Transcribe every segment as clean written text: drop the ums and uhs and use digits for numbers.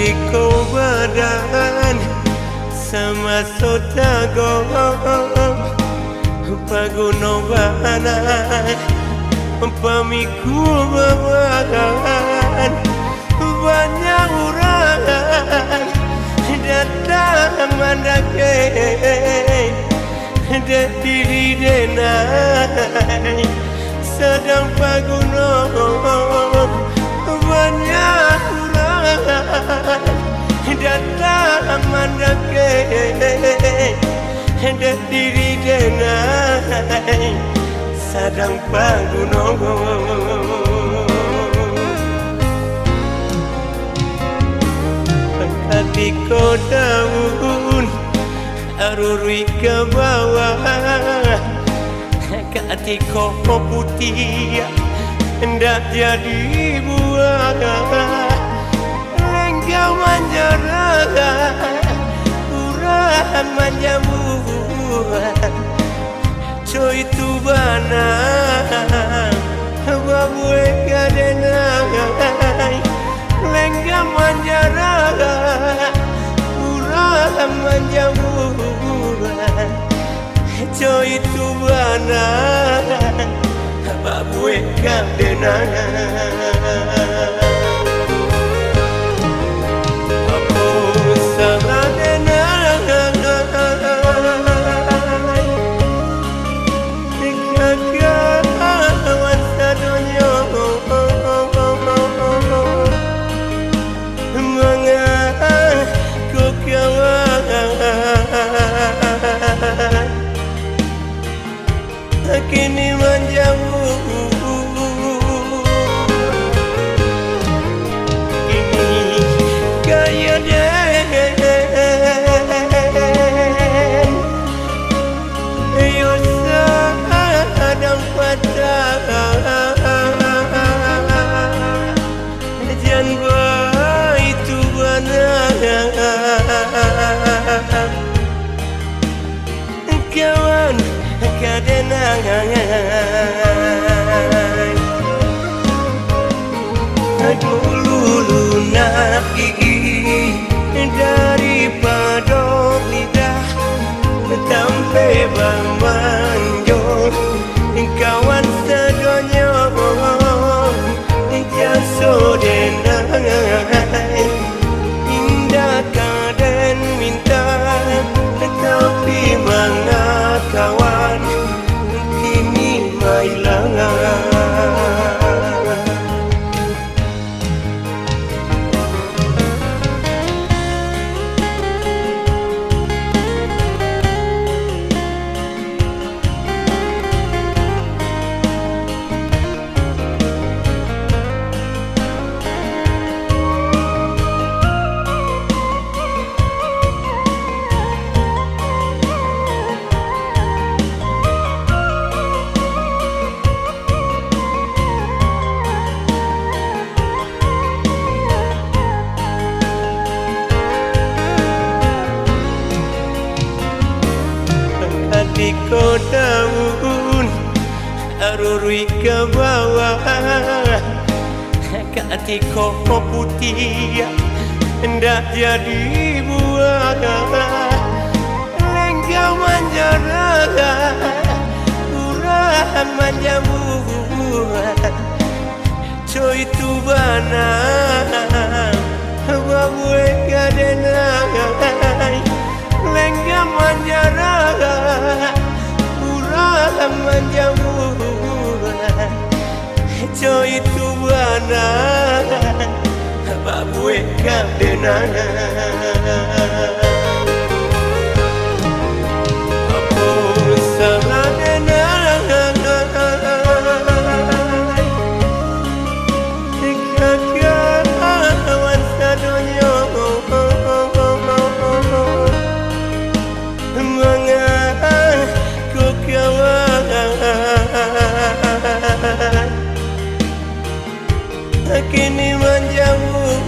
Ketika badan sama sotago paguno bahan pamikul bawahan banyak orang datang mandake dan diri denai sedang paguno banyak orang datang mandake dan diri denai sedang paguno ketika daun arurui ke bawah ketika putih hendak jadi buah lenggau manjara kurang manjamu coy tu bana babue kadenai lenggau manjara kurang manjamu coy tu bana babue kadenai kini menjauh kini gaya den yo sedang patah jan itu benar kawan kadenangan dulu lunak gigi daripada lidah sampai bermanjur kawan sedonya jasa denai indah kaden minta tapi mana kawan kini mailangan ketika daun arurui ke bawah ketika putih hendak jadi buah lenggau manjara kurang manjamu coy tu bana babue kadenai lenggau manjara kurang manjamu coy tu bana babue kadenai kini menjauh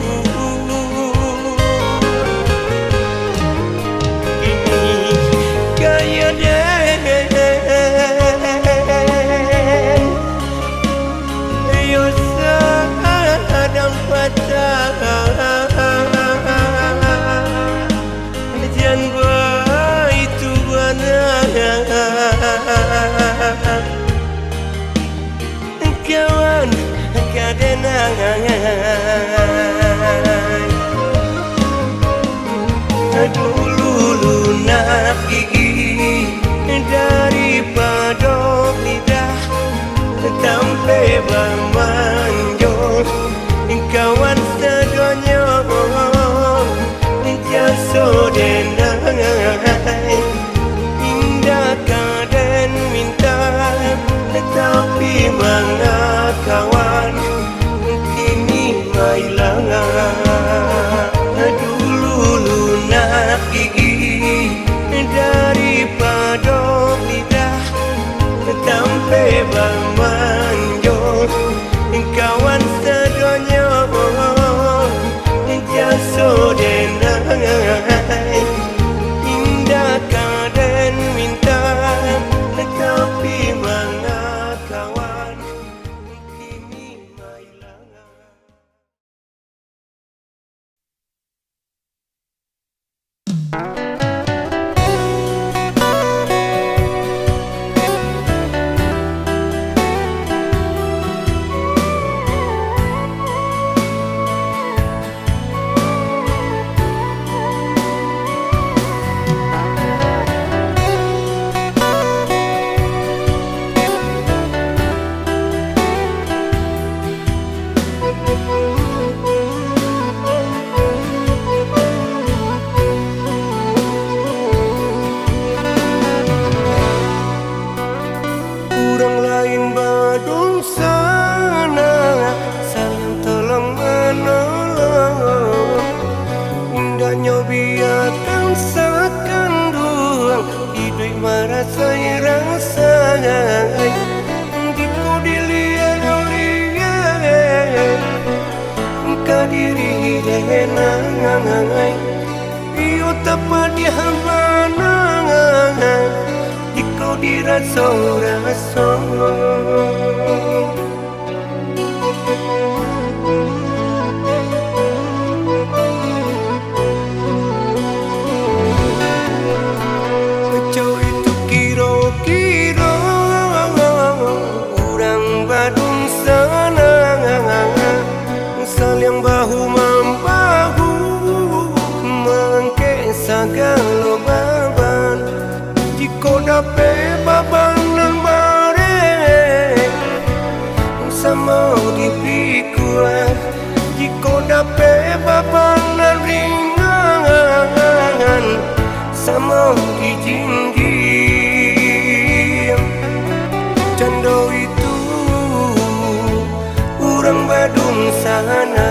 raso-raso. Bejo itu kiro-kiro urang Badung sana saling bahu-membahu mengke sagala baban jiko dape babanan bare sama dipikuan jiko dape babanan ringan sama dijinggir cando itu urang Badung sana.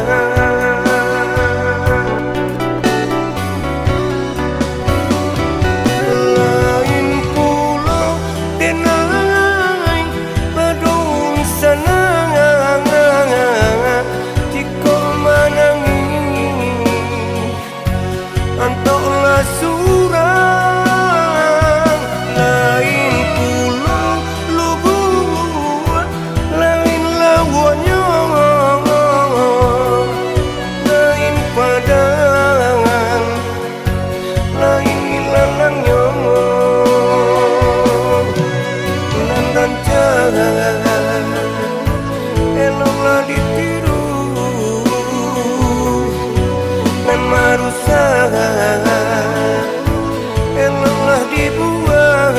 Lain pulau denai Badung sana jika manangi antoklah surang. Lain pulau lubuh lain lawannya lain padangan lain ilangannya nandan jangan eloklah ditiru nan marusak eloklah dibuang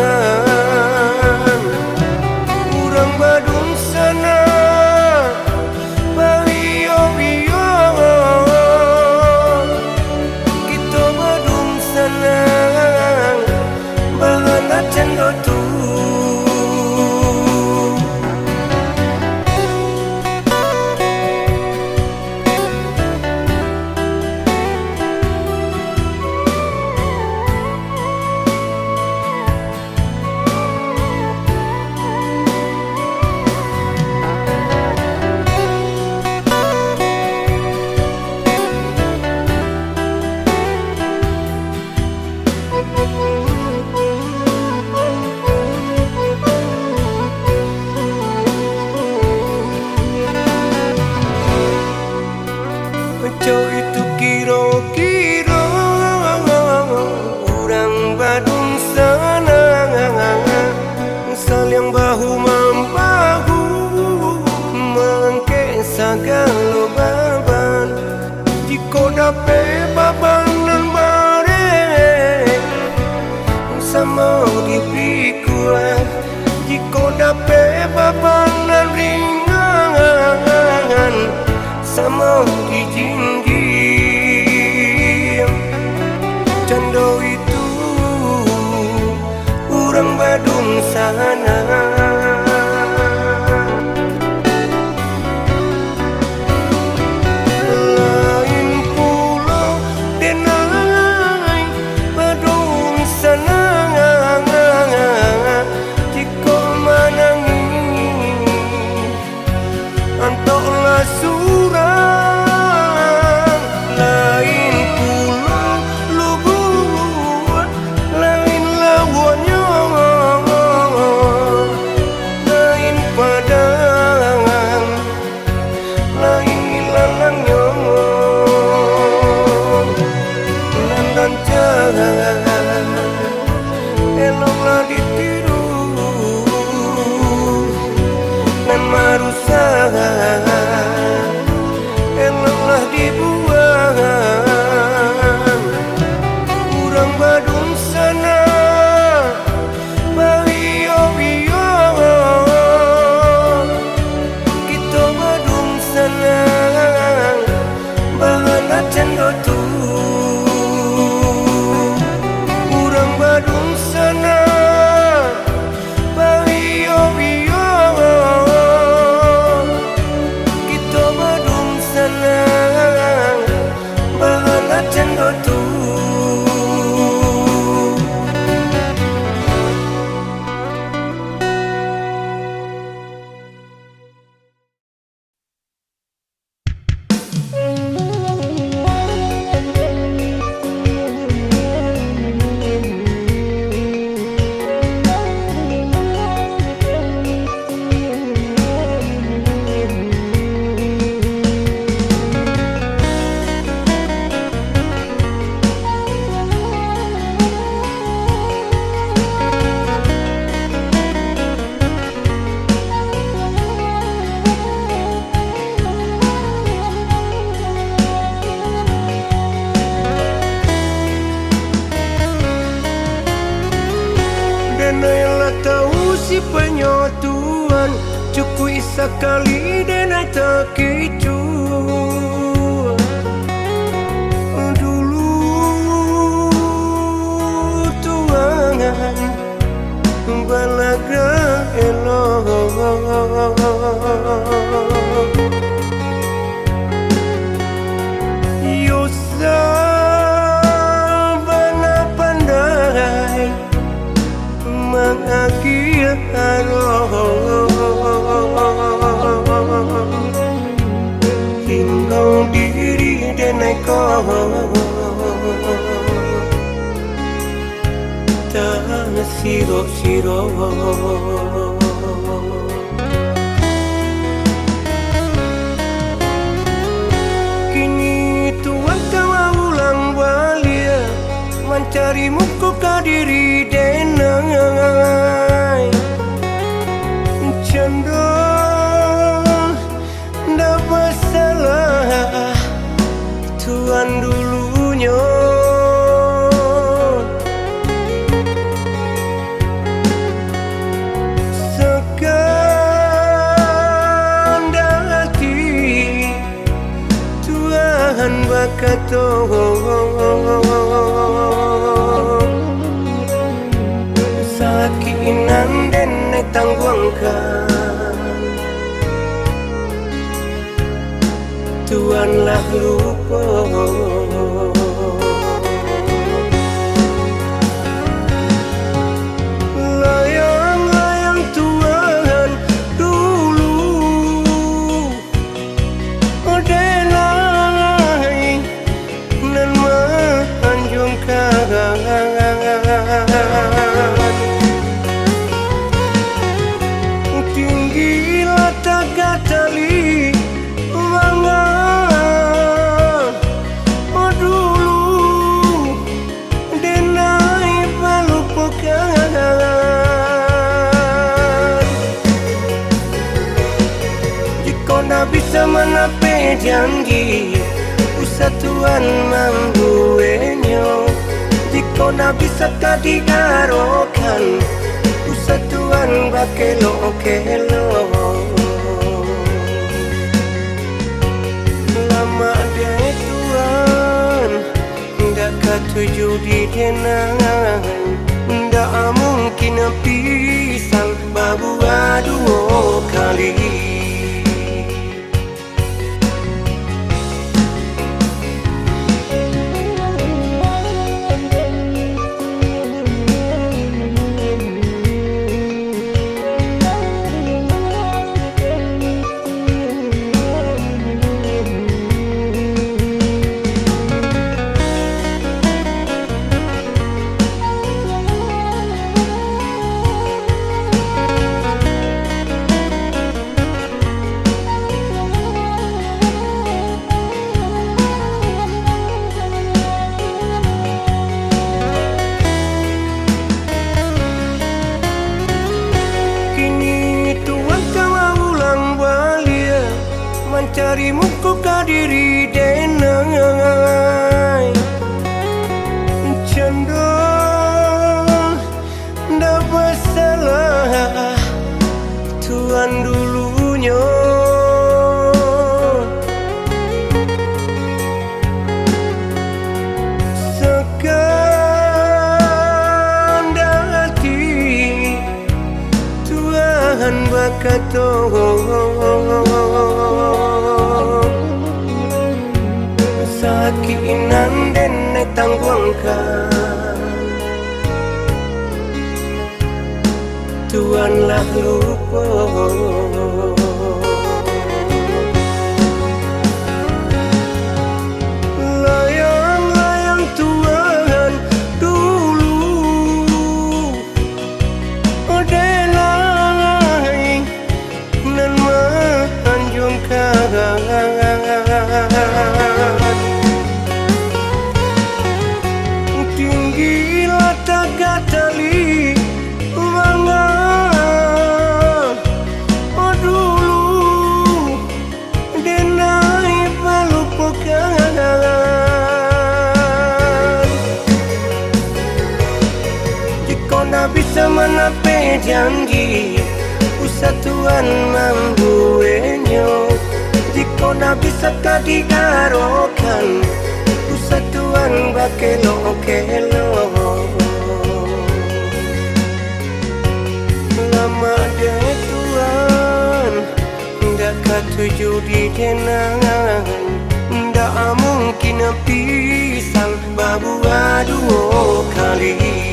urang Badung sana bayo-bayo kita Badung sana bahana cendo tu. Bejo itu kiro-kiro urang Badung sana saling bahu-membahu mengke sagala baban jiko dape babanan bare sama dipikuan jiko dape babanan ringan sama dijinggir cando itu urang Badung sana. Lain pulau denai Badung sana jika manangi antoklah surang. Lain pulau lubuh lain lawannya si penyotuan cukui sekali dan tak kicu dulu tuangan balaga elok yosa bana pandai mengakhir himbau diri dan ekor tak siro-siro kini tuan kau ulang balik mencari muka kadiri denai canda ndak masalah tuan dulunya sekarang hati tuan bakato sakinan dan tangguangkan tuanlah lupa layang-layang tuan dulu denai nan menganjungkan tinggilah tagat tali mangan dulu denai melupakan jika nak bisa menapi janji usah tuan membuatnya jika nak bisa tadi garokan usah tuan bakelo-kelo lama deh tuan ndak katuju di denang ndak mungkin pisang babu dua kali mencari muka kadiri denai canda ndak masalah tuan dulunya sekarang hati tuan bakato sakinan dan tangguangkan tuanlah lupa layang-layang tuan dulu denai nan menganjungkan tinggilah tagat tali mangan Tuhan mambuenyo jika na bisa kadigarokan Tuhan bakelo-kelo lama deh Tuhan ndak katuju di denangan ndak mungkin pisang babu dua kali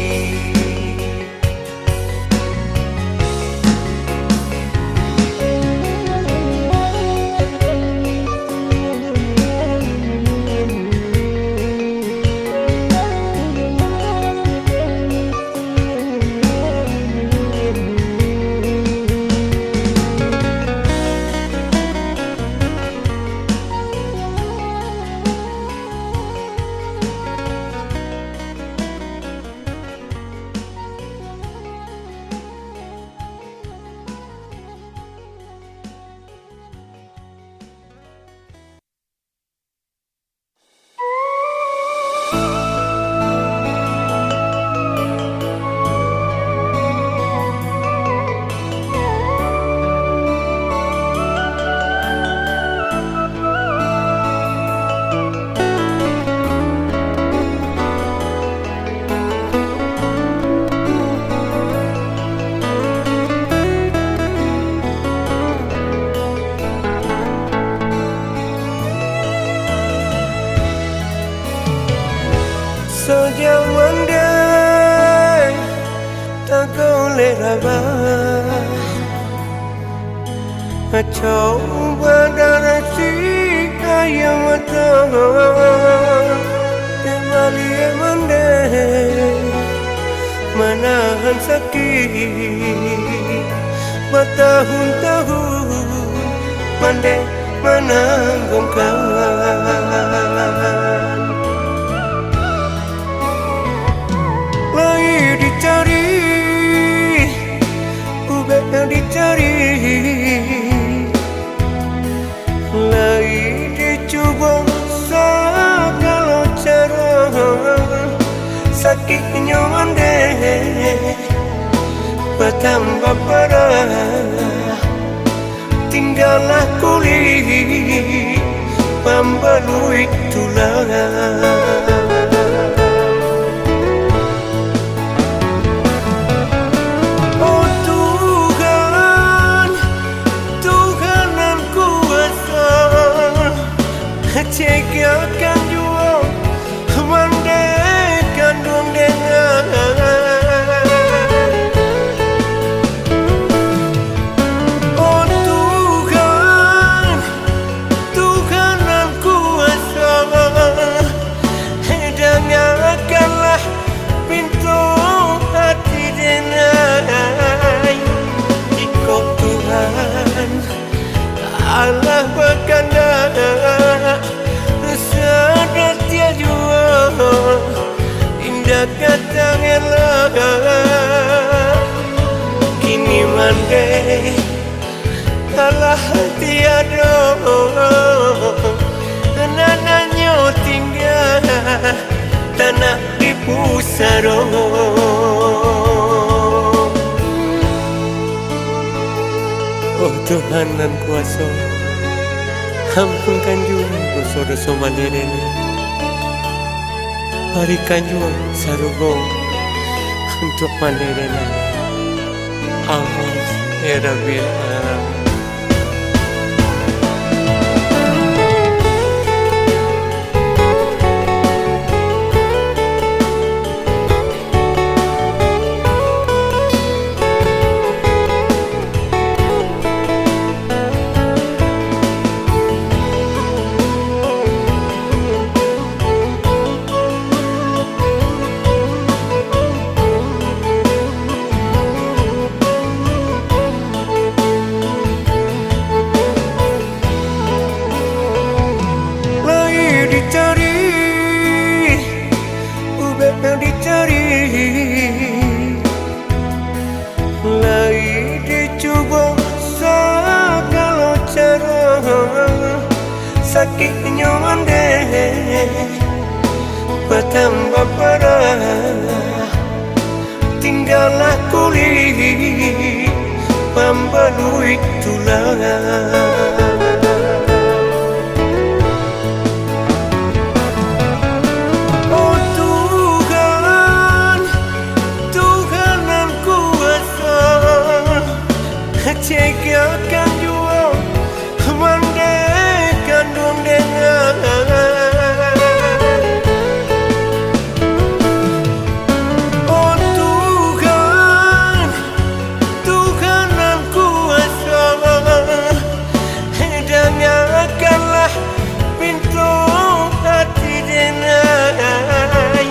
Sejauh andai tak boleh rabah coba darasi ayam mata kembali mandai menahan sakit bertahun-tahun mandai menanggungkan dicari, ubek dicari, lagi dicoba segala cara, sakitnya andai bertambah parah, tinggallah kulit pembalui tulang. Cegakan jua mandekan dong dengan oh Tuhan Tuhan yang kuasa dengarkanlah pintu hati denai Iko Tuhan Allah berkanda sadar dia jua indah kata ngelak kini mandai kalah tiada nananyo tinggal tanah di pusaro oh Tuhan dan kuasa ampunkan juga dosa-dosa mandirene berikan juga sarubong untuk mandirene amin ya Rabbil Alamin. Sakitnya andai bertambah parah tinggallah kulit hambalui tulang. Oh Tuhan, Tuhan yang kuasa, cegakan jua mandekan dong dengan. Oh Tuhan, Tuhan yang kuasa, dengarkanlah pintu hati denai.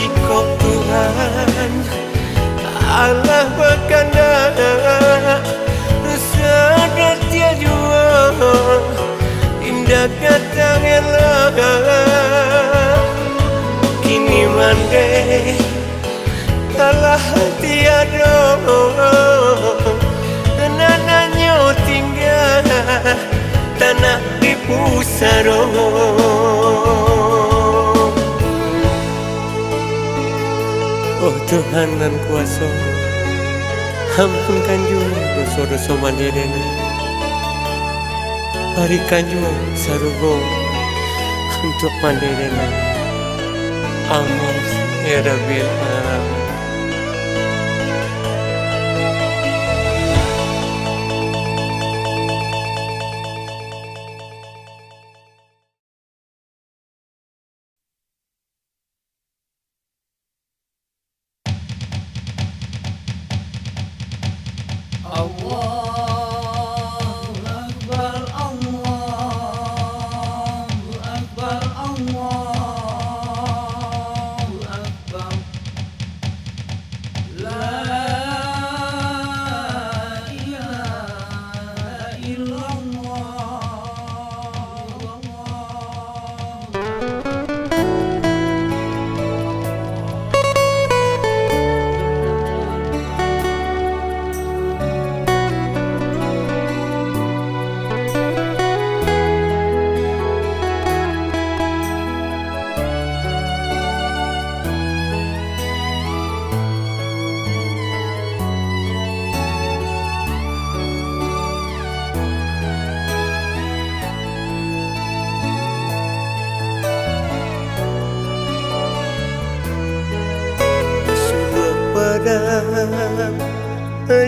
Jika Tuhan Allah berkanda, sadar dia jua indah kata ngelah. Kini mande kalah tiada, nananya tinggal tanah di pusaro. Oh Tuhan dan kuasa, ampunkan jua dosa-dosa mandirena. Berikan jua sarugo untuk mandirena. Amin ya Rabbil Alamin.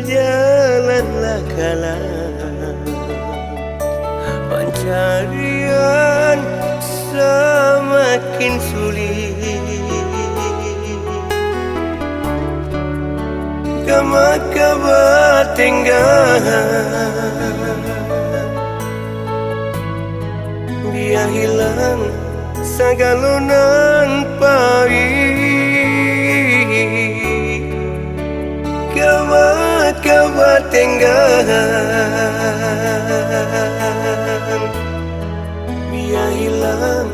Jalanlah kalah pencarian semakin sulit. Kama kabar tinggal dia hilang segalonan pahit. Kama tinggal dia hilang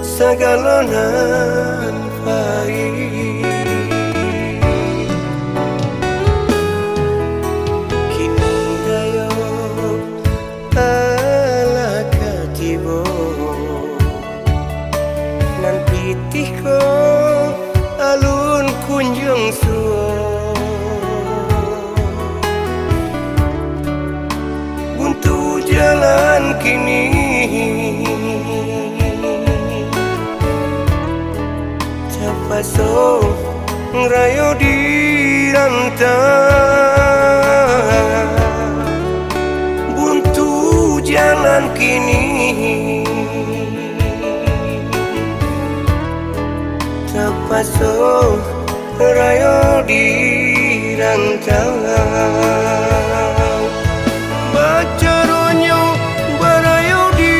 segalonan pahit. Kini ayo ala katibo nan pitih ko alun kunjung suo. Buntu jalan kini terpaso ngerayo di rantau. Buntu jalan kini terpaso ngerayo di rantau. Bacaronyo barayo di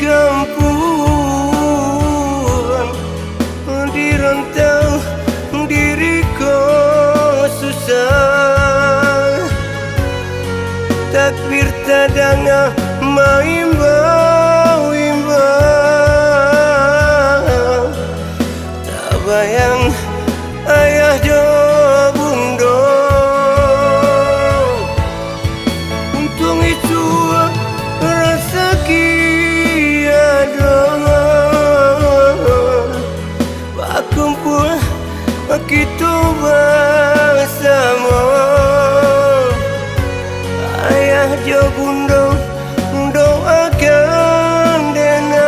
kampung, di rantau diriku susah. Takbir tadanga maimbau-imbau, tak bayang ayah jo bundo. Untung itu rasa kiada bakumpul kita bersama. jo bundo doakan denai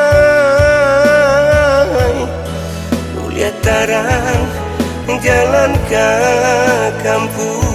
mulia tarang jalan ke kampung.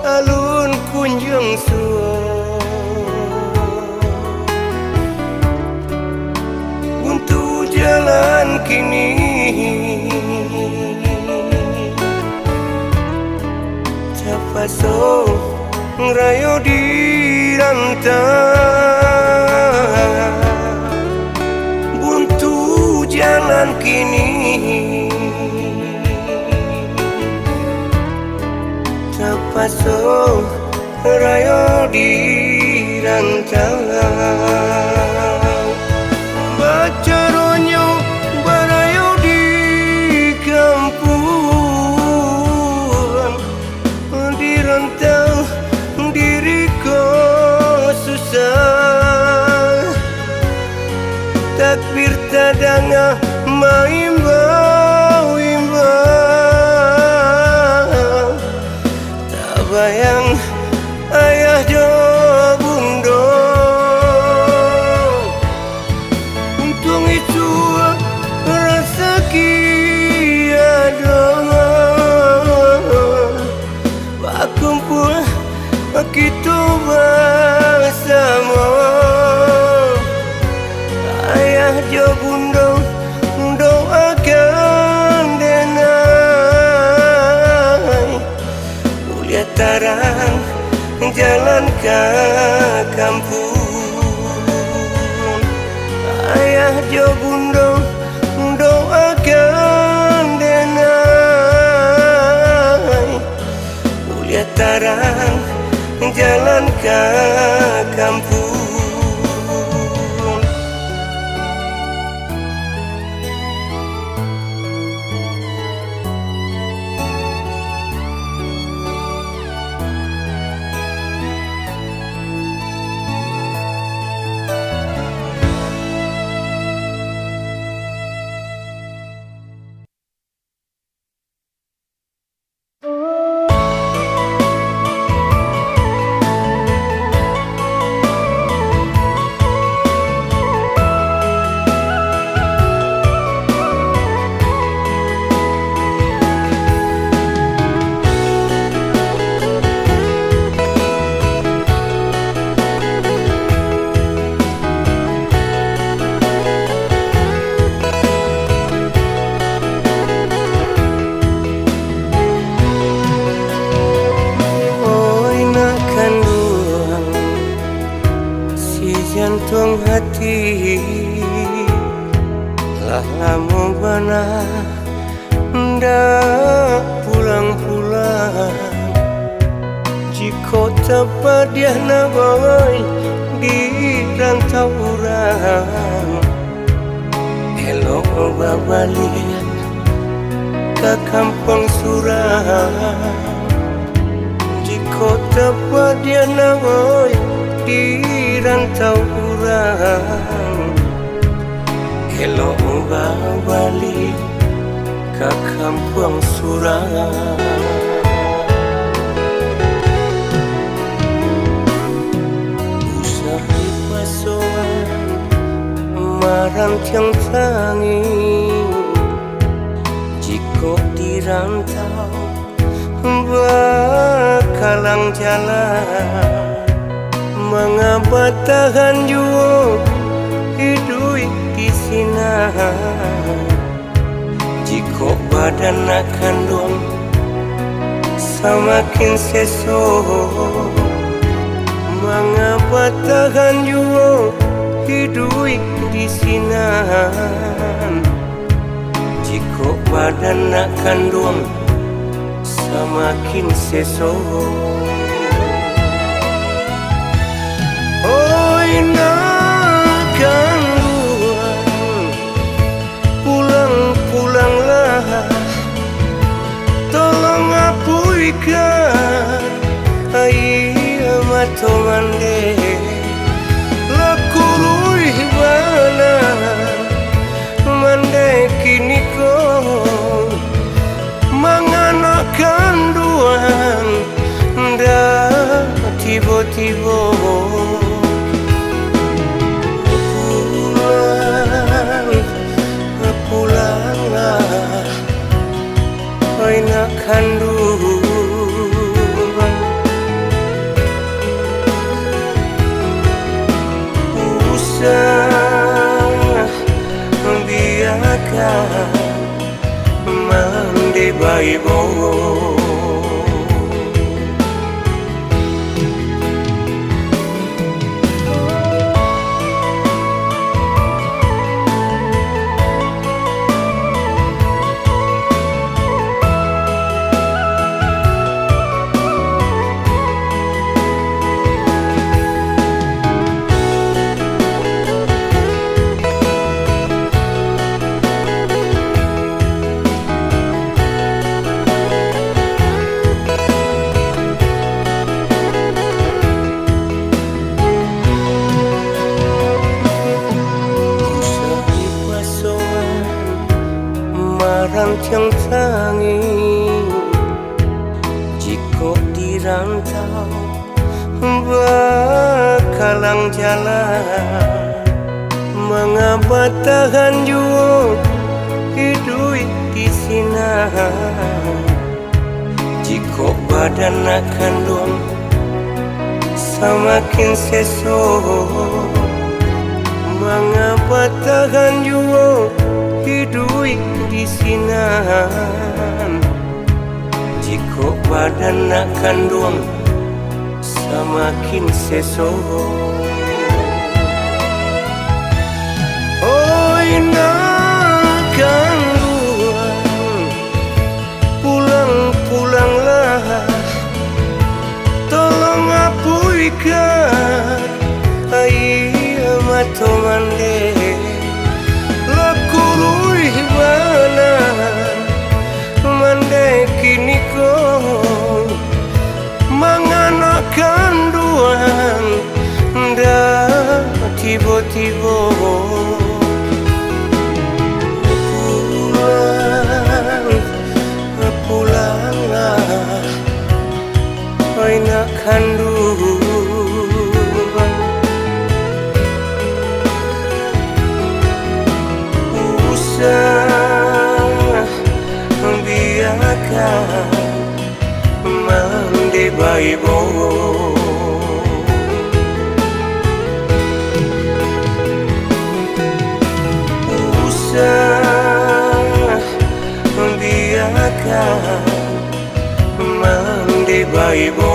Alun kunjung suo untuk jalan kini terpaso ngerayo di rantau buntu jalan kini terpaso rayo di rantau bacaronyo barayo di kampung di rantau diriku susah takbir tadanga maimbau bayang ayah jo bundo untung itu rezeki ada bakumpul kita bersama ayah jo bundo doakan denai mulia tarang jalan ke kampung. Ayah jo bundo doakan denai mulia tarang jalan ke kampung. Jantung hati lah lama bana ndak pulang-pulang jika tepat dia nabai di rantau orang elok babalik ke kampung surang jika tepat dia nabai di rantau orang elok balik ke kampung surang usai pasoan marang tiang tangi jika di rantau bakalang jalan mengapa tahan jua hidup di sini jika badan akan dong semakin sesok. Mengapa tahan jua hidup di sinan? Jika badan nak kandung semakin sesok. Oi nak kandung, pulang-pulanglah, tolong apuikan air mata mande. Lakurui bana mande kini ko manganak kanduan dah tiba-tiba pulanglah oi nak kandung. Biarkan mandi baibo. Marang tiang tangi jika dirantau bakalang jalan. Mengapa tahan jua hidup di sinan? Jika badan nak kandung semakin sesok. Mengapa tahan jua hidup di sinan? Jika badan nak kandung semakin sesok. Oi nak kandung, pulang-pulanglah, tolong apuikan air mata mande. Lakurui bana mande kini ko manganak kanduan dah tiba-tiba pulanglah oi nak kandung. Biarkan mandi baibo. Biarkan mandi baibo.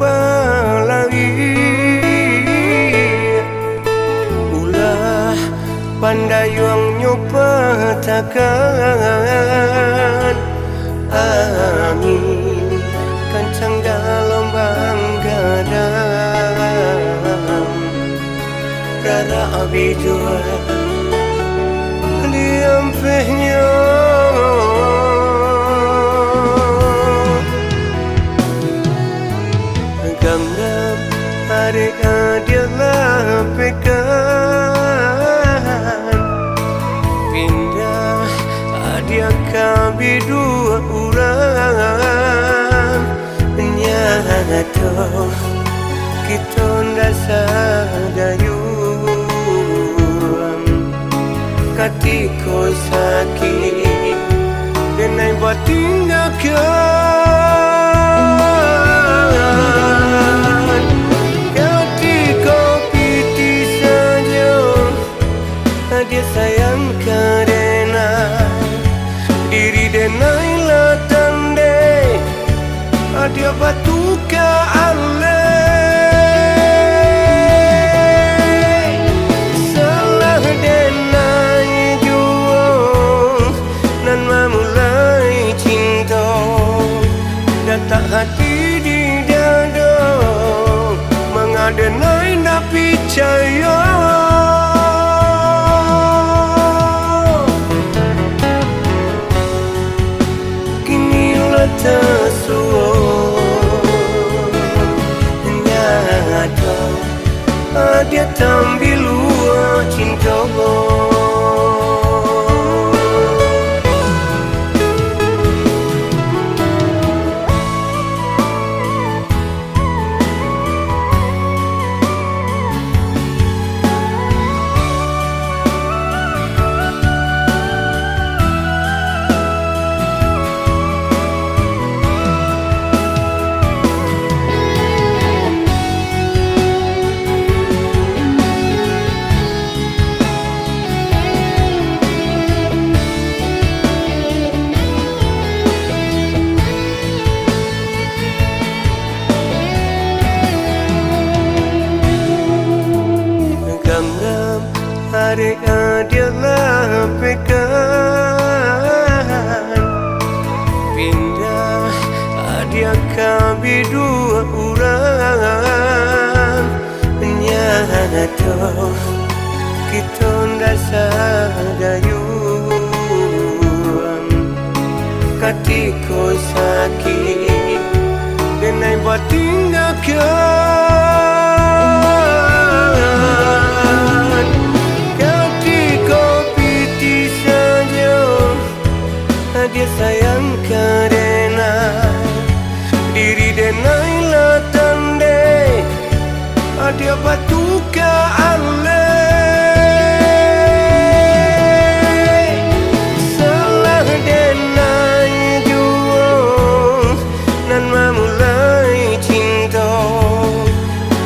balai ulah pandai yang nyoba takkan angin kencang dalam gadang rara abidua diampehnya gangnam hari adalah pekan pindah dia kami dua orang nyata kita ndak sadayuan katiko sakit denai buat tinggalkan katiko piti saja dia sayang karena diri denai la tande dia batu ke ale salah denai juang nan memulai cinta datang hati di dada mengadenai nak percaya nyata dia tambil luar cinta hari adalah pekan pindah dia kami dua orang nyata kita ndak sadayuan katiko sakit denai buat tinggalkan dia sayang karena diri denai la tande dia batu ke ale salah denai juang nan memulai cinta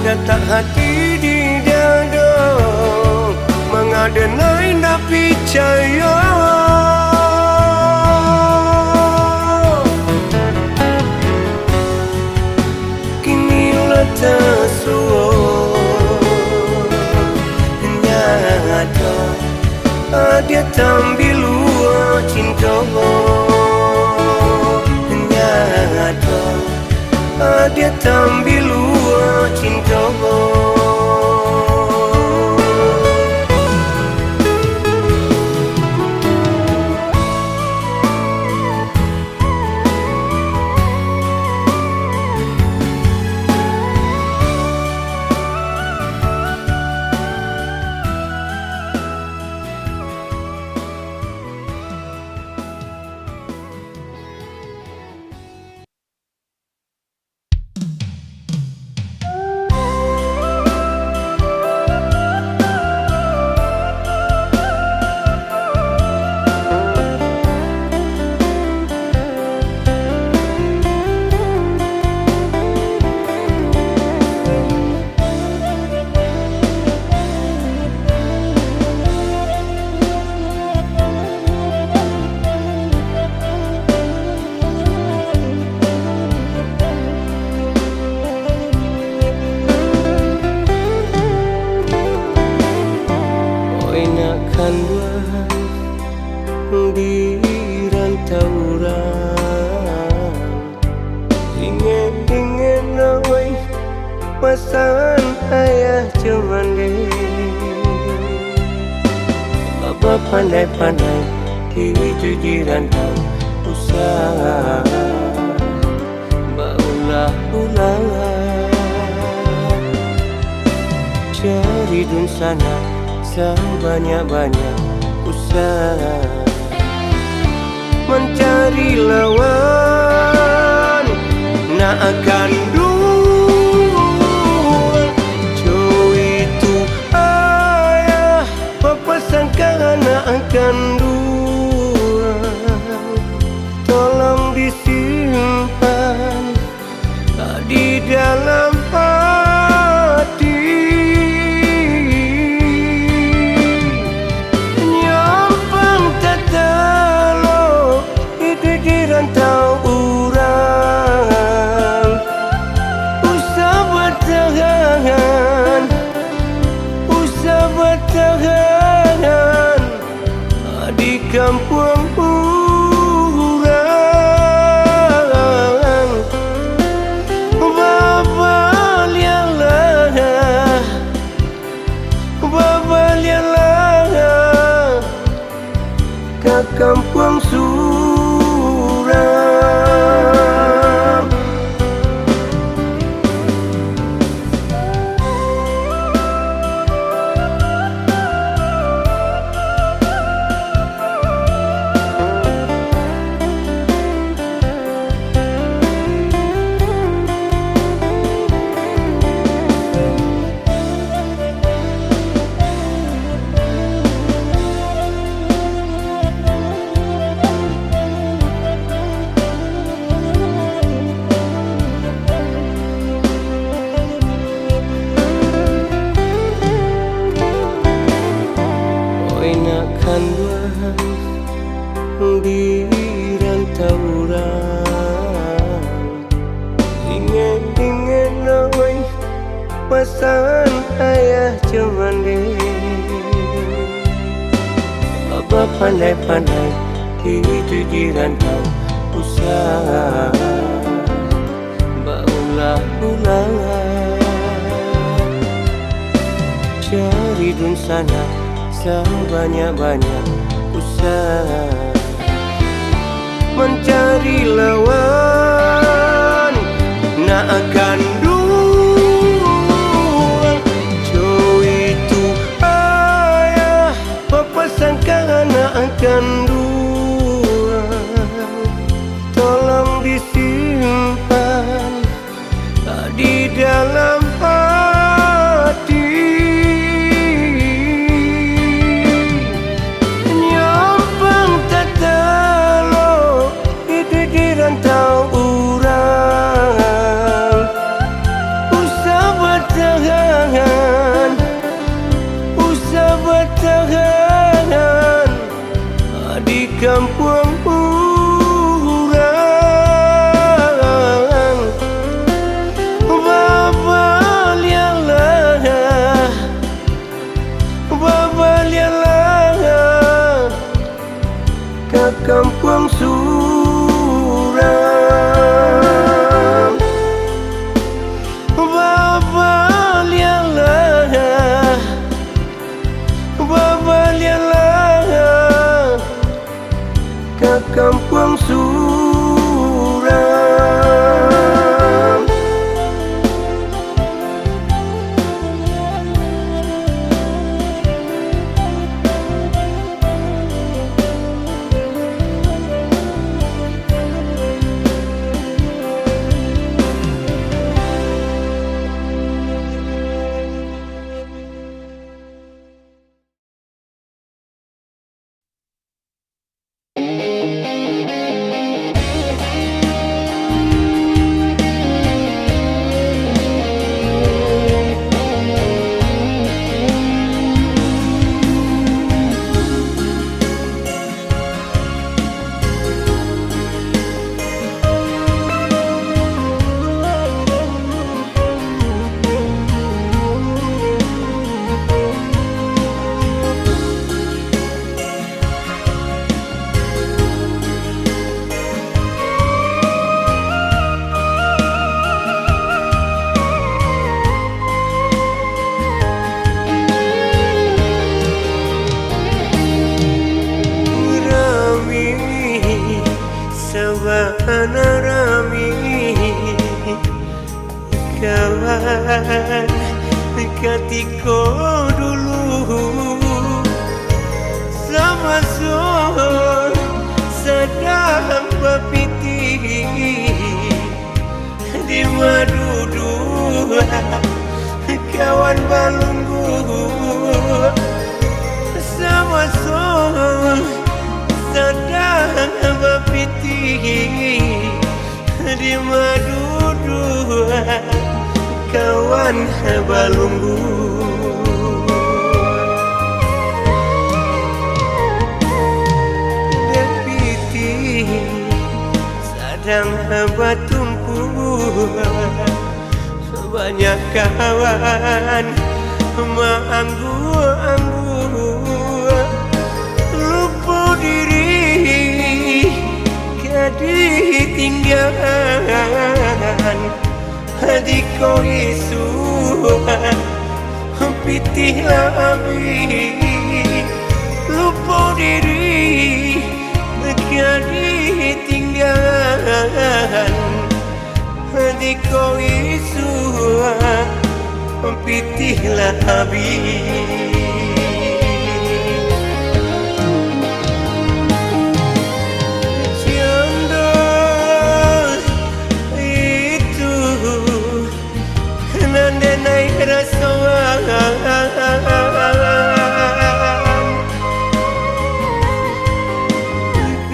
datang hati di dada mengadenai nak percaya nyata dia tambil luar cinta nyata dia tambil luar cinta pesan ayah cemande. Bapa pandai-pandai itu dirantau usaha baulah-ulah cari dun sana sebanyak-banyak usaha mencari lawan nak akan dua jauh itu ayah pepesankan nak akan dua tolong disimpan di dalam hati nyampang tatalo itu dirantau urang usah bertahan di kampung urang babalialah ke kampung suram. Enakan di rantau urang ingin nawai pesan ayah cemande. Bapa pandai-pandai itu dirantau usaha baulah-ulah cari dun sana sebanyak-banyak usaha mencari lawan nak akan dua jauh itu ayah pepesankan nak akan dua tolong disimpan di dalam hati dirantau urang usah bertahan di kampung urang babalialah ke kampung suram. Babalialah ke kampung suram. ketika dulu sama sedang berpiti di madudu kawan balunggu sama sedang berpiti di madudu kawan balunggu depiti sedang bertumpu banyak kawan manggu-anggu lupa diri ditinggalan di kau isu pitih labi lupa diri ditinggalan di kau isu pitih labi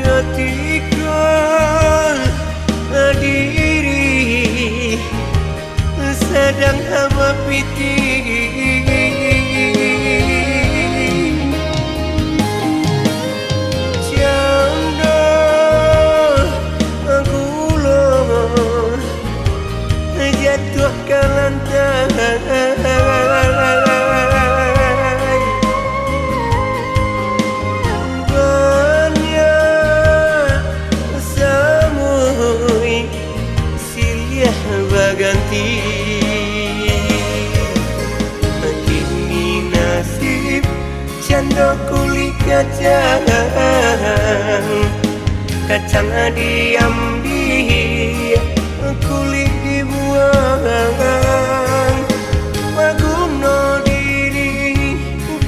ketika diri sedang berpiti canda gulung jatuh ke lantai berganti kini nasib canda kulit kacang diambil kulit dibuang magumno diri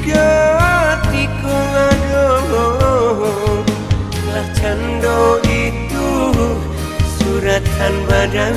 ketika aduh lah cando itu suratan badan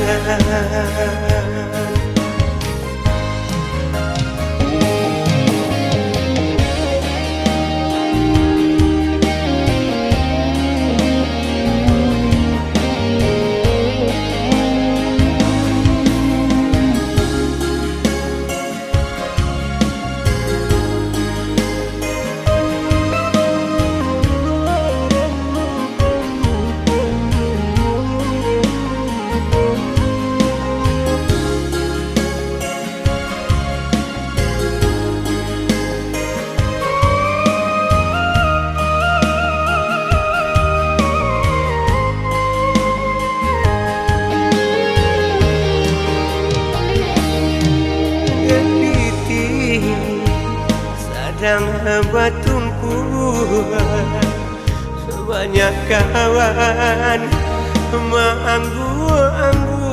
sedang bertumpu banyak kawan manggu-anggu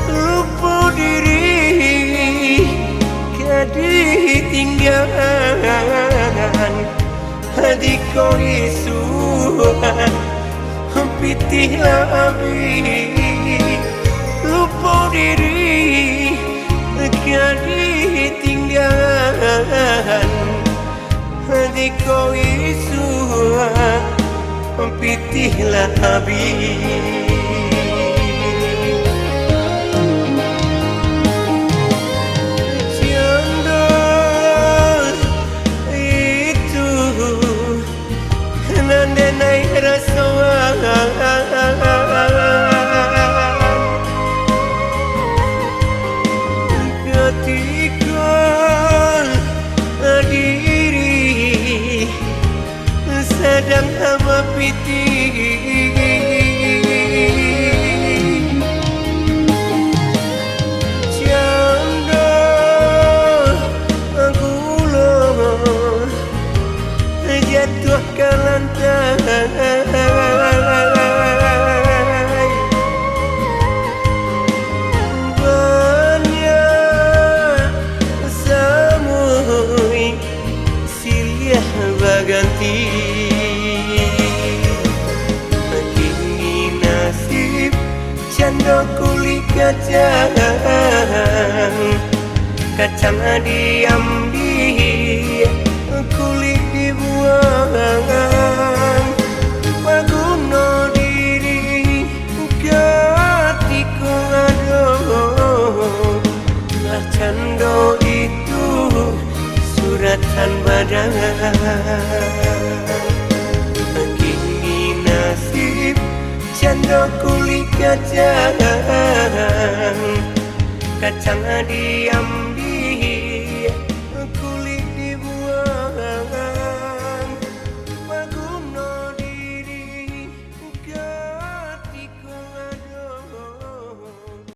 lupa diri ditinggalan di kau isu pitih labi lupa diri ditinggalan di kau isu pitih labi canda itu nandenai rasa ketika diri sedang berpiti canda gulung jatuh ke lantai kacang, kacang diambil, kulit dibuang. Paguno diri ketika aduh, lah cando itu suratan badan. Kini nasib cando kulit kacang, kacang diam